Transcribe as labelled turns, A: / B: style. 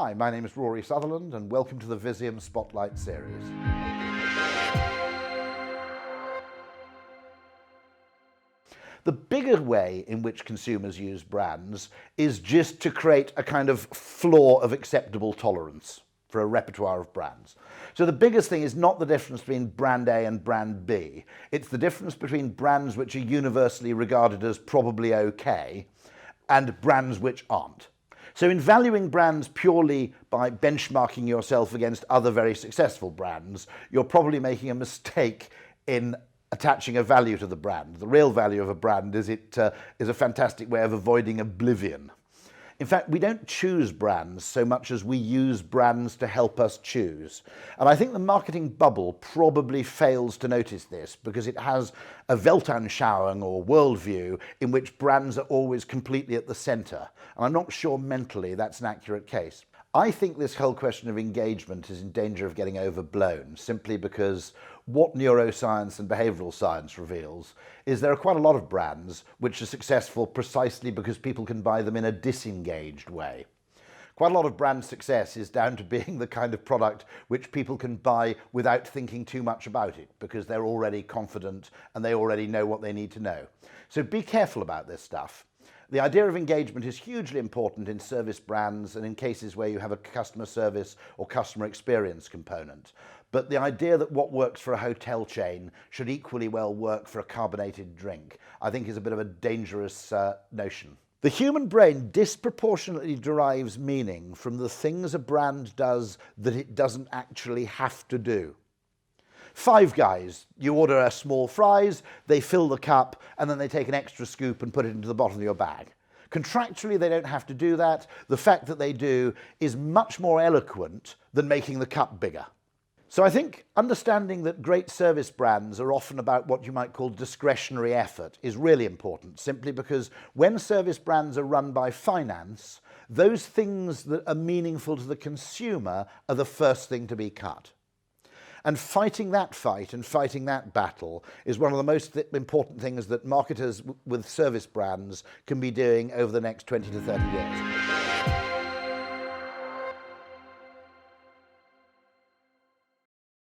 A: Hi, my name is Rory Sutherland and welcome to the Vizeum Spotlight series. The bigger way in which consumers use brands is just to create a kind of floor of acceptable tolerance for a repertoire of brands. So the biggest thing is not the difference between brand A and brand B. It's the difference between brands which are universally regarded as probably okay and brands which aren't. So in valuing brands purely by benchmarking yourself against other very successful brands, you're probably making a mistake in attaching a value to the brand. The real value of a brand is it is a fantastic way of avoiding oblivion. In fact, we don't choose brands so much as we use brands to help us choose. And I think the marketing bubble probably fails to notice this because it has a Weltanschauung or worldview in which brands are always completely at the centre. And I'm not sure mentally that's an accurate case. I think this whole question of engagement is in danger of getting overblown simply because what neuroscience and behavioural science reveals is there are quite a lot of brands which are successful precisely because people can buy them in a disengaged way. Quite a lot of brand success is down to being the kind of product which people can buy without thinking too much about it because they're already confident and they already know what they need to know. So be careful about this stuff. The idea of engagement is hugely important in service brands and in cases where you have a customer service or customer experience component. But the idea that what works for a hotel chain should equally well work for a carbonated drink, I think is a bit of a dangerous notion. The human brain disproportionately derives meaning from the things a brand does that it doesn't actually have to do. Five Guys, you order a small fries, they fill the cup, and then they take an extra scoop and put it into the bottom of your bag. Contractually, they don't have to do that. The fact that they do is much more eloquent than making the cup bigger. So I think understanding that great service brands are often about what you might call discretionary effort is really important, simply because when service brands are run by finance, those things that are meaningful to the consumer are the first thing to be cut. And fighting that fight and fighting that battle is one of the most important things that marketers with service brands can be doing over the next 20 to 30 years.